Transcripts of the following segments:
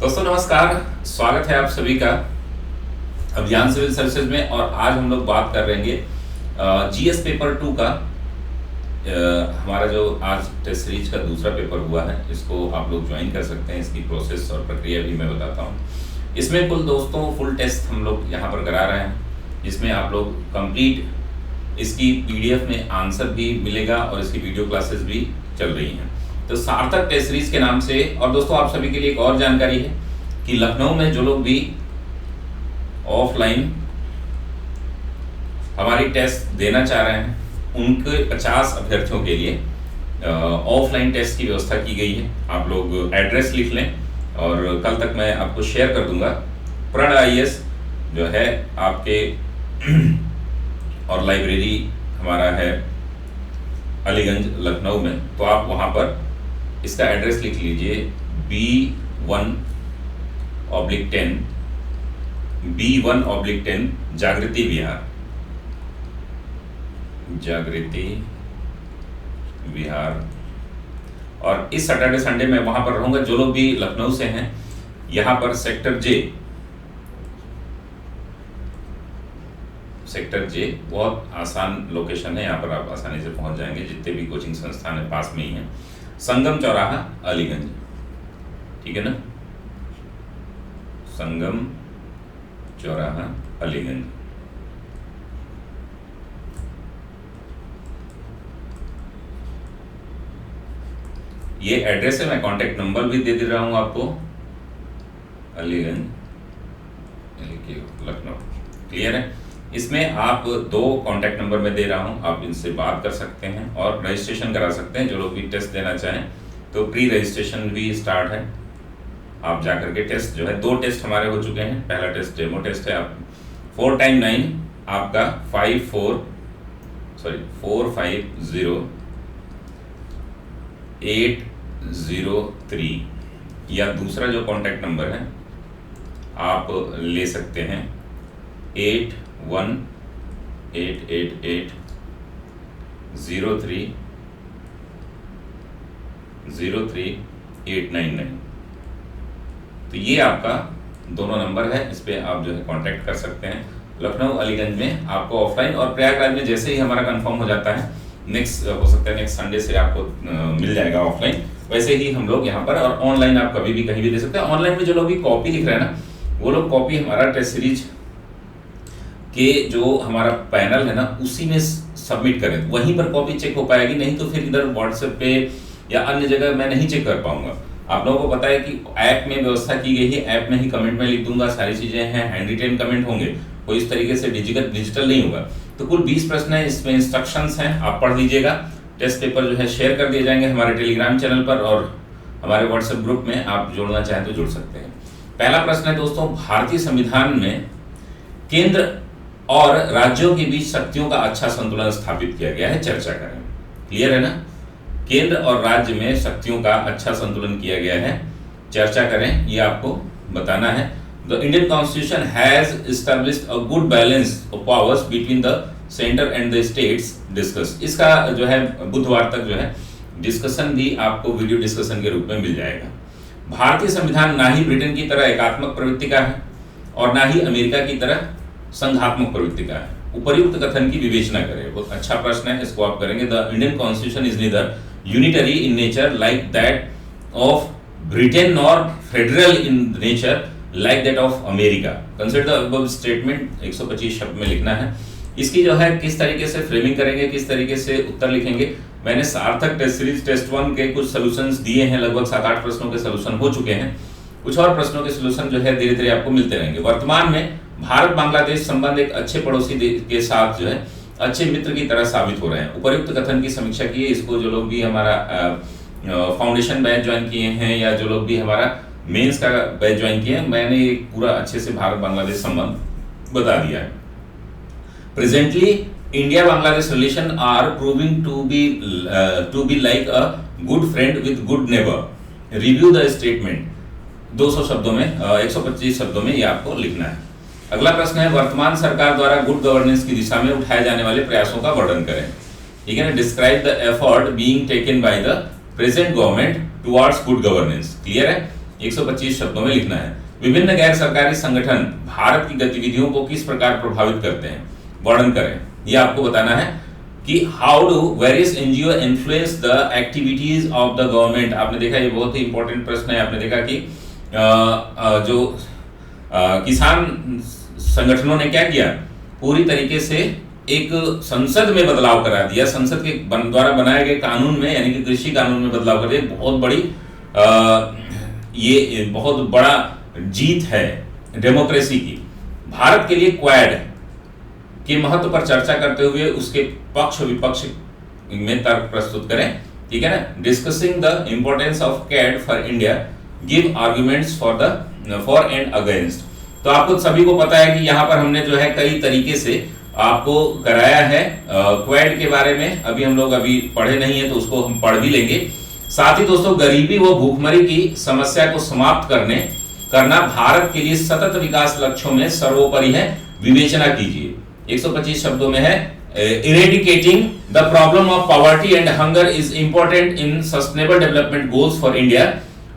दोस्तों नमस्कार, स्वागत है आप सभी का अभियान सिविल सर्विसेज में। और आज हम लोग बात कर रहे हैं जीएस पेपर 2 का। हमारा जो आज टेस्ट सीरीज का दूसरा पेपर हुआ है, इसको आप लोग ज्वाइन कर सकते हैं। इसकी प्रोसेस और प्रक्रिया भी मैं बताता हूँ। इसमें कुल दोस्तों फुल टेस्ट हम लोग यहाँ पर करा रहे हैं, जिसमें आप लोग कंप्लीट इसकी पीडीएफ में आंसर भी मिलेगा और इसकी वीडियो क्लासेस भी चल रही हैं। तो सार्थक टेस्ट सीरीज के नाम से। और दोस्तों आप सभी के लिए एक और जानकारी है कि लखनऊ में जो लोग भी ऑफलाइन हमारी टेस्ट देना चाह रहे हैं, उनके 50 अभ्यर्थियों के लिए ऑफलाइन टेस्ट की व्यवस्था की गई है। आप लोग एड्रेस लिख लें और कल तक मैं आपको शेयर कर दूंगा। प्रण IAS जो है आपके और लाइब्रेरी हमारा है अलीगंज लखनऊ में, तो आप वहां पर इसका एड्रेस लिख लीजिए B1/10 जागृति विहार। और इस सैटरडे संडे में वहां पर रहूंगा। जो लोग भी लखनऊ से हैं, यहां पर सेक्टर जे बहुत आसान लोकेशन है। यहाँ पर आप आसानी से पहुंच जाएंगे। जितने भी कोचिंग संस्थान है पास में ही हैं। संगम चौराहा अलीगंज, ठीक है ना? संगम चौराहा अलीगंज। ये एड्रेस है। मैं कांटेक्ट नंबर भी दे रहा हूं आपको। अलीगंज लखनऊ, क्लियर है? इसमें आप 2 कांटेक्ट नंबर में दे रहा हूं, आप इनसे बात कर सकते हैं और रजिस्ट्रेशन करा सकते हैं। जो लोग भी टेस्ट देना चाहें तो प्री रजिस्ट्रेशन भी स्टार्ट है। आप जाकर के टेस्ट जो है 2 टेस्ट हमारे हो चुके हैं। पहला टेस्ट डेमो टेस्ट है। आप 4 x 9 आपका 450-803 या दूसरा जो कांटेक्ट नंबर है आप ले सकते हैं 8188803899। तो ये आपका दोनों नंबर है। इस पे आप जो है कांटेक्ट कर सकते हैं। लखनऊ अलीगंज में आपको ऑफलाइन, और प्रयागराज में जैसे ही हमारा कंफर्म हो जाता है, नेक्स्ट हो सकता है नेक्स्ट संडे से आपको मिल जाएगा ऑफलाइन। वैसे ही हम लोग यहाँ पर, और ऑनलाइन आप कभी भी कहीं भी दे सकते हैं। ऑनलाइन में जो लोग भी कॉपी लिख रहे हैं ना, वो लोग कॉपी हमारा टेस्ट सीरीज के जो हमारा पैनल है ना, उसी में सबमिट करें। वहीं पर कॉपी चेक हो पाएगी, नहीं तो फिर इधर व्हाट्सएप पे या अन्य जगह मैं नहीं चेक कर पाऊंगा। आप लोगों को पता है कि ऐप में व्यवस्था की गई है। ऐप में ही कमेंट में लिख दूंगा, सारी चीजें हैं। हैंड रिटेन कमेंट होंगे, कोई इस तरीके से डिजिटल नहीं होगा। तो कुल 20 प्रश्न है, इसमें इंस्ट्रक्शंस हैं, आप पढ़ लीजिएगा। टेस्ट पेपर जो है शेयर कर दिए जाएंगे हमारे टेलीग्राम चैनल पर, और हमारे व्हाट्सएप ग्रुप में आप जुड़ना चाहें तो जुड़ सकते हैं। पहला प्रश्न है दोस्तों, भारतीय संविधान में केंद्र और राज्यों के बीच शक्तियों का अच्छा संतुलन स्थापित किया गया है, चर्चा करें। क्लियर है ना? केंद्र और राज्य में शक्तियों का अच्छा संतुलन किया गया है, चर्चा करें, ये आपको बताना है। The Indian constitution has established a good balance of powers between the centre and the states, discuss. इसका जो है बुधवार तक जो है डिस्कशन भी आपको वीडियो डिस्कशन के रूप में मिल जाएगा। भारतीय संविधान ना ही ब्रिटेन की तरह एकात्मक प्रवृत्ति का है और ना ही अमेरिका की तरह संघात्मक प्रवृत्ति का है। उपर्युक्त कथन की विवेचना करें। बहुत अच्छा प्रश्न है, इसको आप करेंगे। The Indian constitution is neither unitary in nature like that of Britain nor federal in nature like that of America. Consider the above statement 125 शब्द में लिखना है। इसकी जो है किस तरीके से फ्रेमिंग करेंगे, किस तरीके से उत्तर लिखेंगे। मैंने सार्थक टेस्ट सीरीज टेस्ट 1 के कुछ सॉल्यूशंस दिए हैं। लगभग 7-8 प्रश्नों के सॉल्यूशन हो चुके हैं। कुछ और प्रश्नों के सॉल्यूशन जो है धीरे धीरे आपको मिलते रहेंगे। वर्तमान में भारत बांग्लादेश संबंध एक अच्छे पड़ोसी के साथ जो है अच्छे मित्र की तरह साबित हो रहे हैं। उपर्युक्त कथन की समीक्षा की है। इसको जो लोग भी हमारा फाउंडेशन बैच ज्वाइन किए हैं या जो लोग भी हमारा मेंस का बैच ज्वाइन किए हैं, मैंने पूरा अच्छे से भारत बांग्लादेश संबंध बता दिया है। Presently India Bangladesh relation are proving to be like a good friend with good neighbour. Review the statement. 200 शब्दों में 125 शब्दों में ये आपको लिखना है। अगला प्रश्न है, वर्तमान सरकार द्वारा गुड गवर्नेंस की दिशा में उठाए जाने वाले प्रयासों का वर्णन करें। ठीक है ना? Describe the effort being taken by the present government towards good governance. Clear है? 125 शब्दों में लिखना है। विभिन्न गैर सरकारी संगठन भारत की गतिविधियों को किस प्रकार प्रभावित करते हैं, वर्णन करें। ये आपको बताना है कि how do various NGO influence the activities of the government. आपने देखा ये बहुत ही इंपॉर्टेंट प्रश्न है। आपने देखा कि जो किसान संगठनों ने क्या किया, पूरी तरीके से एक संसद में बदलाव करा दिया, संसद के द्वारा बनाए गए कानून में, यानी कि कृषि कानून में बदलाव कर दिया। बहुत बड़ी ये बहुत बड़ा जीत है डेमोक्रेसी की। भारत के लिए क्वाड के महत्व पर चर्चा करते हुए उसके पक्ष विपक्ष में तर्क प्रस्तुत करें, ठीक है ना। Discussing the importance of quad for India, give arguments for and against. तो आपको सभी को पता है कि यहाँ पर हमने जो है कई तरीके से आपको कराया है क्वाड के बारे में। अभी हम लोग अभी पढ़े नहीं है तो उसको हम पढ़ भी लेंगे। साथ ही दोस्तों गरीबी व भूखमरी की समस्या को समाप्त करना भारत के लिए सतत विकास लक्ष्यों में सर्वोपरि है, विवेचना कीजिए। 125 शब्दों में है। Eradicating the problem of poverty and hunger is important in sustainable development goals for India,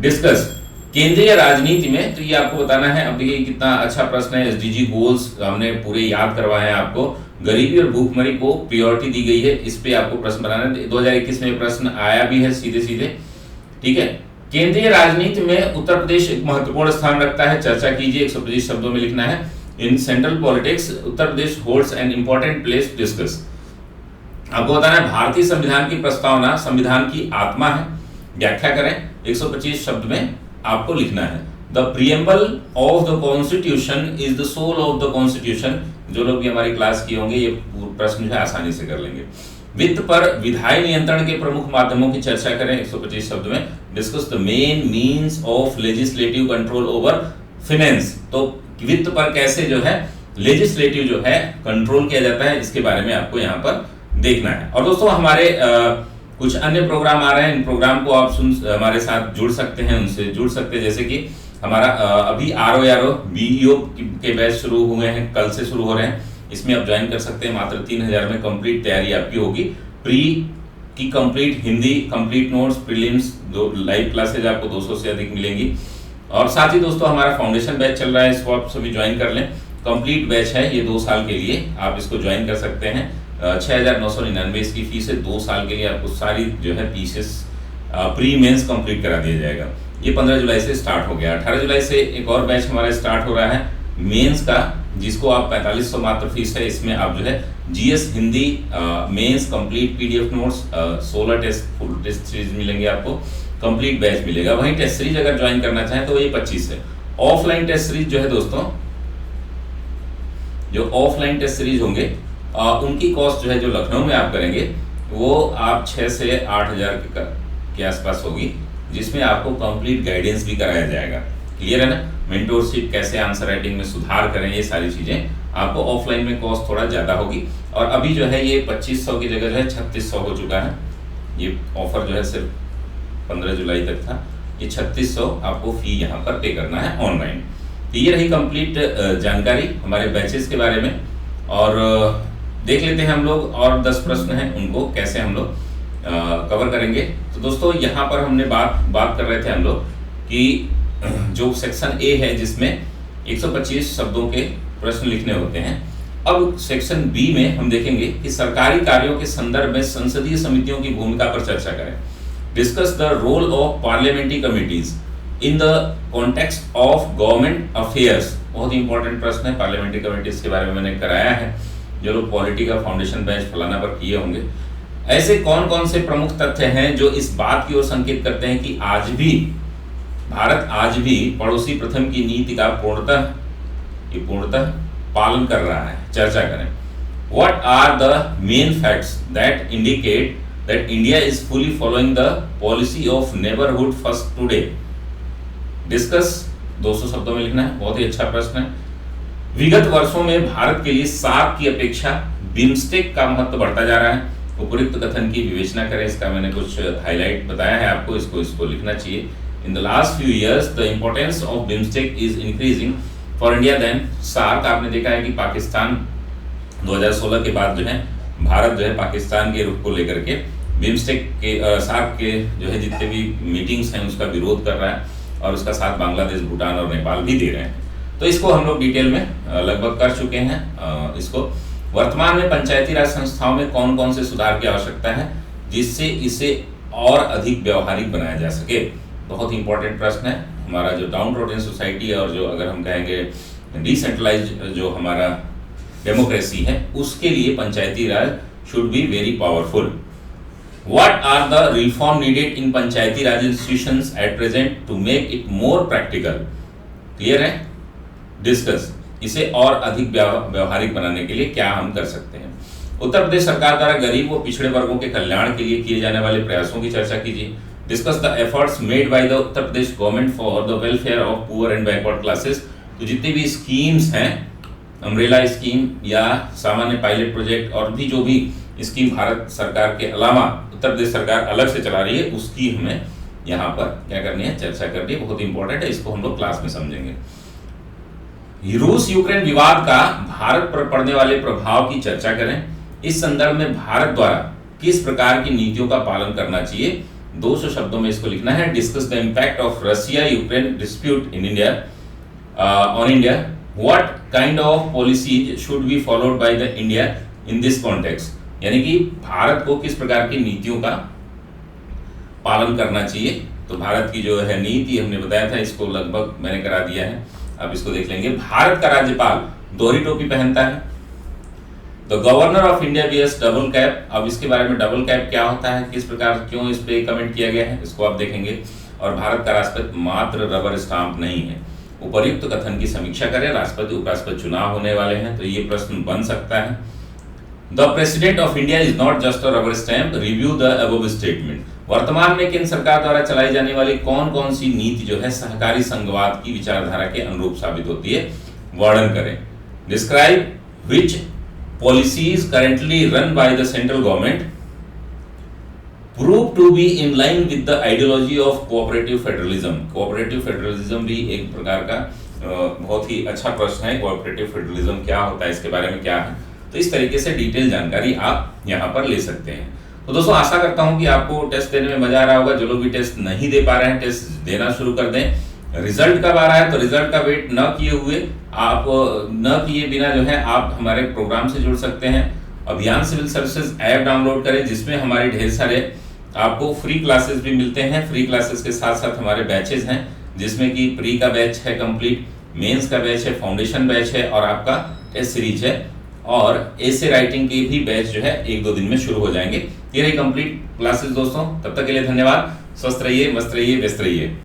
discuss. केंद्रीय राजनीति में, तो ये आपको बताना है। अब देखिए कितना अच्छा प्रश्न है। एसडीजी गोल्स हमने पूरे याद करवाए हैं आपको। गरीबी और भूखमरी को प्रायोरिटी दी गई है, इस पे आपको प्रश्न बनाना है। 2021 में प्रश्न आया भी है सीधे सीधे, ठीक है। केंद्रीय राजनीति में उत्तर प्रदेश एक महत्वपूर्ण स्थान रखता है, चर्चा कीजिए। 125 शब्दों में लिखना है। In central politics Uttar Pradesh holds an important place, discuss. आपको बताना है भारतीय संविधान की प्रस्तावना संविधान की आत्मा है, व्याख्या करें। 125 शब्द में आपको लिखना है। The preamble of the constitution is the soul of the constitution. जो लोग भी हमारी क्लास किए होंगे ये प्रश्न जो है आसानी से कर लेंगे। वित्त पर विधायी नियंत्रण के प्रमुख माध्यमों की चर्चा करें। 125 शब्द में discuss the main means of legislative control over finance. तो वित्त पर कैसे जो है लेजिस्लेटिव जो है कंट्रोल किया जाता है, इसके बारे में आपको यहाँ पर देखना है। और दोस्तों हमारे कुछ अन्य प्रोग्राम आ रहे हैं, इन प्रोग्राम को आप हमारे साथ जुड़ सकते हैं, उनसे जुड़ सकते हैं। जैसे कि हमारा अभी आरओ बीईओ के बैच शुरू हुए हैं, कल से शुरू हो रहे हैं। इसमें आप ज्वाइन कर सकते हैं। मात्र 3000 में कंप्लीट तैयारी आपकी होगी। प्री की complete Hindi, complete notes, prelims, दो लाइव क्लासेज आपको 200 से अधिक मिलेंगी। और साथ ही दोस्तों हमारा फाउंडेशन बैच चल रहा है, इसको आप सभी ज्वाइन कर लें। कंप्लीट बैच है ये 2 साल के लिए, आप इसको ज्वाइन कर सकते हैं। 6999 इसकी फीस है। 2 साल के लिए आपको सारी जो है पीसेस प्री मेंस कंप्लीट करा दिया जाएगा। ये 15 जुलाई से स्टार्ट हो गया। 18 जुलाई से एक और बैच हमारा स्टार्ट हो रहा है मेंस का, जिसको आप 4500 मात्र फीस है। इसमें आप जो है GS Hindi mains complete PDF notes, 16 test full test series मिलेंगे आपको, कंप्लीट बैच मिलेगा। वहीं टेस्ट सीरीज अगर ज्वाइन करना चाहें तो ये 25 है। ऑफलाइन टेस्ट सीरीज जो है दोस्तों, जो ऑफलाइन टेस्ट सीरीज होंगे उनकी कॉस्ट जो है जो लखनऊ में आप करेंगे वो आप 6 से 8000 के आसपास होगी, जिसमें आपको कंप्लीट गाइडेंस भी कराया जाएगा। क्लियर है ना। मेंटोरशिप, कैसे आंसर राइटिंग में सुधार करें, ये सारी चीजें आपको ऑफलाइन में कॉस्ट थोड़ा ज्यादा होगी। और अभी जो है ये 2500 की जगह जो है 3600 हो चुका है। ये ऑफर जो है सिर्फ 15 जुलाई तक था। ये 3600 आपको फी यहाँ पर पे करना है ऑनलाइन। तो ये रही कंप्लीट जानकारी हमारे बैचेस के बारे में। और देख लेते हैं हम लोग और 10 प्रश्न हैं, उनको कैसे हम लोग कवर करेंगे। तो दोस्तों यहाँ पर हमने बात कर रहे थे हम लोग कि जो सेक्शन ए है जिसमें 125 शब्दों के प्रश्न लिखने होते हैं। अब सेक्शन बी में हम देखेंगे कि सरकारी कार्यों के संदर्भ में संसदीय समितियों की भूमिका पर चर्चा करें। Discuss the role of parliamentary committees in the context of government affairs. बहुत ही इंपॉर्टेंट प्रश्न है। पार्लियामेंट्री कमिटीज के बारे में मैंने कराया है, जो लोग पॉलिटी का फाउंडेशन बैच फलाना पर किए होंगे। ऐसे कौन कौन से प्रमुख तथ्य हैं जो इस बात की ओर संकेत करते हैं कि भारत आज भी पड़ोसी प्रथम की नीति का पूर्णतः पालन कर रहा है। चर्चा करें। What are the main facts that indicate that India is fully following the policy of neighborhood first today? Discuss। 200 शब्दों में लिखना है। बहुत ही अच्छा प्रश्न है। विगत वर्षों में भारत के लिए सार्क की अपेक्षा बिम्स्टेक का महत्व बढ़ता जा रहा है। उपयुक्त कथन की विवेचना करें। इसका मैंने कुछ हाईलाइट बताया है आपको, इसको लिखना चाहिए। In the last few years the importance of BIMSTEC is increasing for India then SAARC. आपने देखा है कि पाकिस्तान 2016 के बाद जो है भारत जो है पाकिस्तान के रुख को लेकर के बिम्स्टेक के सार्क के जो है जितने भी मीटिंग्स हैं उसका विरोध कर रहा है। और उसका साथ बांग्लादेश, भूटान और नेपाल भी दे रहे हैं। तो इसको हम लोग डिटेल में लगभग कर चुके हैं। इसको वर्तमान में पंचायती राज संस्थाओं में कौन कौन से सुधार की आवश्यकता है जिससे इसे और अधिक व्यवहारिक बनाया जा सके। बहुत ही इंपॉर्टेंट प्रश्न है। हमारा जो डाउन रोड सोसाइटी है और जो अगर हम कहेंगे डिसेंट्रलाइज जो हमारा डेमोक्रेसी है, उसके लिए Panchayati Raj should be very powerful. What are the reform needed in Panchayati Raj institutions at present to make it more practical? Clear है? डिस्कस। इसे और अधिक व्यवहारिक बनाने के लिए क्या हम कर सकते हैं। उत्तर प्रदेश सरकार द्वारा गरीब व पिछड़े वर्गों के कल्याण के लिए किए जाने वाले प्रयासों की चर्चा कीजिए। Discuss the efforts made by the Uttar Pradesh government for the welfare of poor and backward classes. तो जितनी भी स्कीम्स हैं, अम्ब्रेला स्कीम या सामान्य पायलट प्रोजेक्ट और भी जो भी स्कीम भारत सरकार के अलावा उत्तर प्रदेश सरकार अलग से चला रही है, उसकी हमें यहाँ पर क्या करनी है, चर्चा करनी है। बहुत इंपॉर्टेंट है, इसको हम लोग क्लास में समझेंगे। रूस यूक्रेन विवाद का भारत पर पड़ने वाले प्रभाव की चर्चा करें। इस संदर्भ में भारत द्वारा किस प्रकार की नीतियों का पालन करना चाहिए, 200 शब्दों में इसको लिखना है। Discuss the impact of Russia Ukraine dispute in India on India. What kind of policies should be followed by the India in this context. यानी कि भारत को किस प्रकार की नीतियों का पालन करना चाहिए। तो भारत की जो है नीति हमने बताया था, इसको लगभग मैंने करा दिया है। अब इसको देख लेंगे। भारत का राज्यपाल दोहरी टोपी पहनता है। The governor of India wears double cap. अब इसके बारे में डबल कैप क्या होता है, किस प्रकार, क्यों इस पे कमेंट किया गया है, इसको आप देखेंगे। और भारत का राष्ट्रपति मात्र रबर स्टाम्प नहीं है। उपर्युक्त कथन की समीक्षा करें। राष्ट्रपति उपराष्ट्रपति चुनाव होने वाले हैं, तो ये प्रश्न बन सकता है। The president of India is not just a rubber stamp. Review the above statement. वर्तमान में केंद्र सरकार द्वारा चलाई जाने वाली कौन कौन सी नीति जो है सहकारी संघवाद की विचारधारा के अनुरूप साबित होती है, वर्णन करें। Describe which policies currently run by the central government prove to be in line with the ideology of cooperative federalism. Cooperative federalism भी एक प्रकार का बहुत ही अच्छा प्रश्न है। कोऑपरेटिव फेडरलिज्म क्या होता है, इसके बारे में क्या है, तो इस तरीके से डिटेल जानकारी आप यहाँ पर ले सकते हैं। तो दोस्तों आशा करता हूं कि आपको टेस्ट देने में मजा आ रहा होगा। जो लोग भी टेस्ट नहीं दे पा रहे हैं, टेस्ट देना शुरू कर दें। रिजल्ट कब आ रहा है, तो रिजल्ट का वेट न किए हुए, आप न किए बिना जो है आप हमारे प्रोग्राम से जुड़ सकते हैं। अभियान सिविल सर्विसेज ऐप डाउनलोड करें, जिसमें हमारे ढेर सारे आपको फ्री क्लासेस भी मिलते हैं। फ्री क्लासेस के साथ साथ हमारे बैचेज हैं, जिसमें कि प्री का बैच है कंप्लीट, मेंस का बैच है, फाउंडेशन बैच है और आपका टेस्ट सीरीज है। और ऐसे राइटिंग के भी बैच जो है 1-2 दिन में शुरू हो जाएंगे। ये रही कंप्लीट क्लासेस दोस्तों। तब तक के लिए धन्यवाद। स्वस्थ रहिए, मस्त रहिए, व्यस्त रहिए।